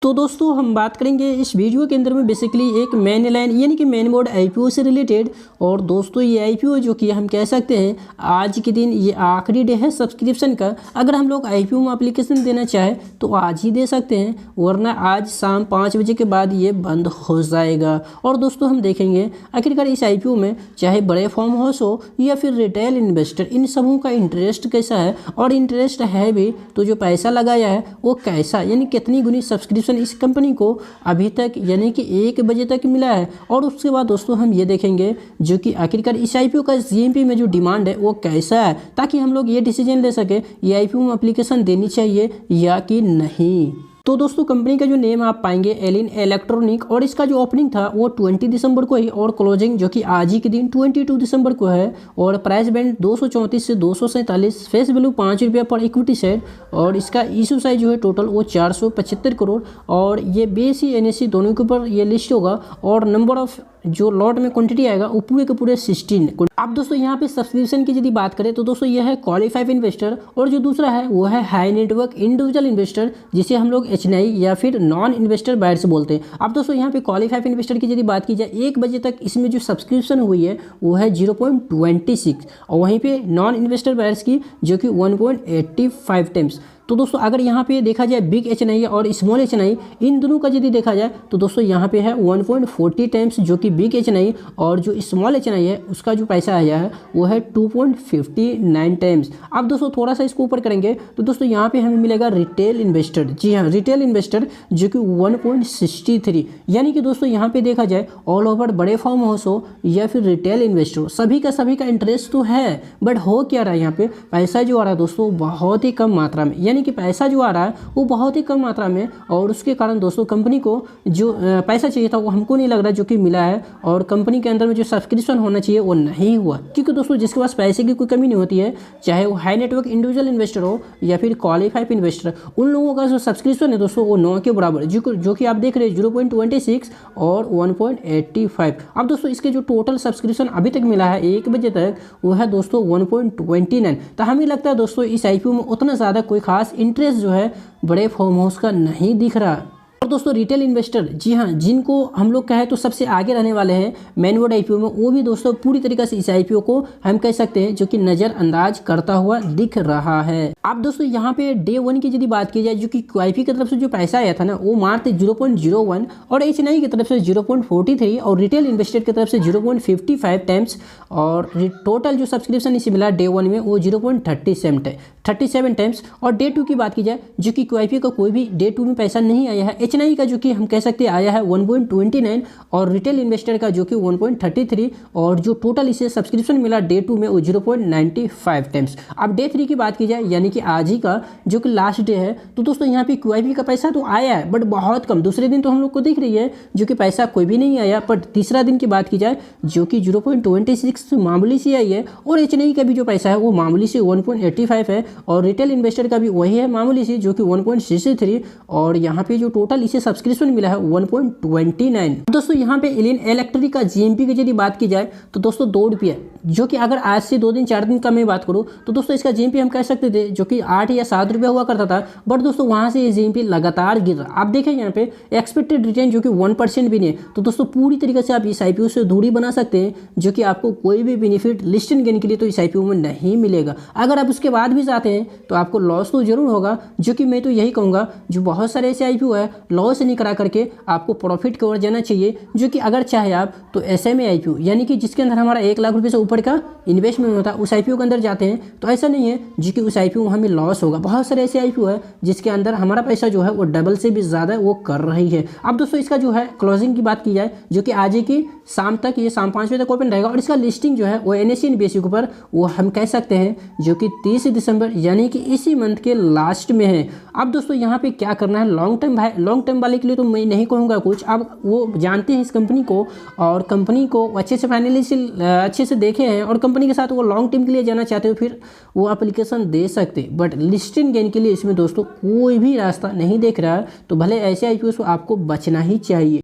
तो दोस्तों हम बात करेंगे इस वीडियो के अंदर में बेसिकली एक मेन लाइन यानी कि मेन बोर्ड आईपीओ से रिलेटेड। और दोस्तों ये आईपीओ जो कि हम कह सकते हैं आज के दिन ये आखिरी डे है सब्सक्रिप्शन का। अगर हम लोग आईपीओ में एप्लीकेशन देना चाहें तो आज ही दे सकते हैं, वरना आज शाम 5 बजे के बाद ये बंद हो जाएगा। और दोस्तों हम देखेंगे आखिरकार इस आईपीओ में चाहे बड़े फार्म हाउस हो या फिर रिटेल इन्वेस्टर, इन सबों का इंटरेस्ट कैसा है, और इंटरेस्ट है भी तो जो पैसा लगाया है वो कैसा, यानी कितनी गुनी सब्सक्रिप्शन इस कंपनी को अभी तक यानी कि 1 बजे तक मिला है। और उसके बाद दोस्तों हम ये देखेंगे जो कि आखिरकार इस आईपीओ का जीएमपी में जो डिमांड है वो कैसा है, ताकि हम लोग ये डिसीजन ले सके ये आईपीओ में एप्लीकेशन देनी चाहिए या कि नहीं। तो दोस्तों कंपनी का जो नेम आप पाएंगे एलिन इलेक्ट्रॉनिक, और इसका जो ओपनिंग था वो 20 दिसंबर को ही, और क्लोजिंग जो कि आज ही के दिन 22 दिसंबर को है। और प्राइस बैंड 234 से 247, फेस वैल्यू ₹5 पर इक्विटी शेयर, और इसका इशू साइज जो है टोटल वो 475 करोड़। और ये बीएसई एनएसई दोनों के ऊपर ये लिस्ट होगा, और नंबर ऑफ जो लॉट में क्वांटिटी आएगा वो पूरे के पूरे 16। अब दोस्तों यहाँ पे सब्सक्रिप्शन की यदि बात करें तो दोस्तों यह है क्वालिफाइड इन्वेस्टर, और जो दूसरा है वो है हाई नेटवर्क इंडिविजुअल इन्वेस्टर, जिसे हम लोग एचएनआई या फिर नॉन इन्वेस्टर बायर्स बोलते हैं। अब दोस्तों यहाँ पे क्वालिफाइड इन्वेस्टर की यदि बात की जाए 1 बजे तक इसमें जो सब्सक्रिप्शन हुई है वो है 0.26, और वहीं पे नॉन इन्वेस्टर बायर्स की जो कि 1.85 टाइम्स। तो दोस्तों अगर यहाँ पे देखा जाए बिग एचएनआई और स्मॉल एचएनआई, इन दोनों का यदि देखा जाए तो दोस्तों यहाँ पे है 1.40 टाइम्स जो कि बिग एचएनआई, और जो स्मॉल एचएनआई है उसका जो पैसा आया है वो है 2.59 टाइम्स। अब दोस्तों थोड़ा सा इसको ऊपर करेंगे तो दोस्तों यहाँ पे हमें मिलेगा रिटेल इन्वेस्टर, जी हाँ रिटेल इन्वेस्टर, जो कि 1.63, यानी कि दोस्तों यहाँ पे देखा जाए ऑल ओवर बड़े फार्म हाउस हो या फिर रिटेल इन्वेस्टर हो, सभी का इंटरेस्ट तो है। बट हो क्या रहा है यहाँ पे, पैसा जो आ रहा है दोस्तों बहुत ही कम मात्रा में, यानी कि पैसा जो आ रहा है वो बहुत ही कम मात्रा में, और उसके कारण दोस्तों कंपनी को जो पैसा चाहिए था वो हमको नहीं लग रहा जो कि मिला है। और कंपनी के अंदर में जो सब्सक्रिप्शन होना चाहिए वो नहीं हुआ, क्योंकि दोस्तों जिसके पास पैसे की कोई कमी नहीं होती है, चाहे वो हाई नेटवर्क इंडिविजुअल इन्वेस्टर हो या फिर क्वालिफाइड इन्वेस्टर, उन लोगों का जो सब्सक्रिप्शन है दोस्तों वो 9 के बराबर, जो कि आप देख रहे हैं 0.26 और 1.85। अब दोस्तों इसके जो टोटल सब्सक्रिप्शन अभी तक मिला है 1 बजे तक वो है दोस्तों 1.29। तो हमें लगता है दोस्तों इस आईपीओ में उतना ज़्यादा कोई खास इंटरेस्ट जो है बड़े फार्म हाउस का नहीं दिख रहा। और दोस्तों रिटेल इन्वेस्टर, जी हाँ, जिनको हम लोग कहें तो सबसे आगे रहने वाले हैं मेन बोर्ड आईपीओ में, वो भी दोस्तों पूरी तरीके से इस आईपीओ को हम कह सकते हैं जो कि नज़रअंदाज करता हुआ दिख रहा है। अब दोस्तों यहाँ पे डे 1 की यदि बात की जाए, जो कि क्वाइपी की तरफ से जो पैसा आया था ना वो मार्च 0.01, और एचएनआई की तरफ से 0.43, और रिटेल इन्वेस्टर की तरफ से 0.55 टाइम्स, और टोटल जो सब्सक्रिप्शन इसे मिला डे 1 में वो 0.37 टाइम्स। और डे 2 की बात की जाए जो कि क्वाइपी का कोई भी डे 2 में पैसा नहीं आया है, एचएनआई का जो कि हम कह सकते हैं आया है 1.29, और रिटेल इन्वेस्टर का जो कि 1.33, और जो टोटल इसे सब्सक्रिप्शन मिला डे 2 में वो 0.95 टाइम्स। अब डे 3 की बात की जाए यानी कि आज ही का जो कि लास्ट डे है, तो दोस्तों यहाँ पे क्यूआईपी का पैसा तो आया है बट बहुत कम। दूसरे दिन तो हम लोग को दिख रही है जो कि पैसा कोई भी नहीं आया, बट तीसरा दिन की बात की जाए जो कि 0.26 मामूली सी आई है, और एचएनआई का भी जो पैसा है वो मामूली से 1.85 है, और रिटेल इन्वेस्टर का भी वही है मामूली सी जो कि 1.63, और यहाँ पे जो टोटल इसे सब्सक्रिप्शन मिला है 1.29। दोस्तों यहाँ पे एलिन इलेक्ट्रिक का जीएमपी की यदि बात की जाए तो दोस्तों ₹2, जो कि अगर आज से 2 दिन 4 दिन का मैं बात करूँ तो दोस्तों इसका जीएमपी हम कह सकते थे जो कि 8 या 7 रुपये हुआ करता था, बट दोस्तों वहाँ से ये जीएमपी लगातार गिर रहा। आप देखें यहाँ पे एक्सपेक्टेड रिटर्न जो कि 1% भी नहीं है, तो दोस्तों पूरी तरीके से आप इस आईपीओ से दूरी बना सकते हैं, जो कि आपको कोई भी बेनिफिट लिस्टिंग गेन के लिए तो इस आईपीओ में नहीं मिलेगा। अगर आप उसके बाद भी जाते हैं तो आपको लॉस तो जरूर होगा, जो कि मैं तो यही कहूँगा जो बहुत सारे ऐसे आईपीओ है लॉस नहीं करा करके आपको प्रॉफिट की ओर जाना चाहिए, जो कि अगर चाहे आप तो एसएमए आईपीओ यानी कि जिसके अंदर हमारा 1 लाख रुपये से ऊपर का इन्वेस्टमेंट होता है उस आईपीओ के अंदर जाते हैं, तो ऐसा नहीं है जो कि उस आईपीओ में हमें लॉस होगा। बहुत सारे ऐसे आईपीओ है जिसके अंदर हमारा पैसा जो है वो डबल से भी ज़्यादा वो कर रही है। अब दोस्तों इसका जो है क्लोजिंग की बात की जाए जो कि आज की शाम तक, ये शाम 5 बजे तक ओपन रहेगा, और इसका लिस्टिंग जो है वो एनएसई बेसिस के ऊपर वो हम कह सकते हैं जो कि 30 दिसंबर यानी कि इसी मंथ के लास्ट में है। अब दोस्तों यहाँ पे क्या करना है लॉन्ग टर्म वाले के लिए तो मैं नहीं कहूँगा कुछ, अब वो जानते हैं इस कंपनी को और कंपनी को अच्छे से फाइनली अच्छे से देखे हैं और कंपनी के साथ वो लॉन्ग टर्म के लिए जाना चाहते हो फिर वो एप्लीकेशन दे सकते, बट लिस्टिंग गेन के लिए इसमें दोस्तों कोई भी रास्ता नहीं देख रहा है, तो भले ऐसे आईपीओ से आपको बचना ही चाहिए।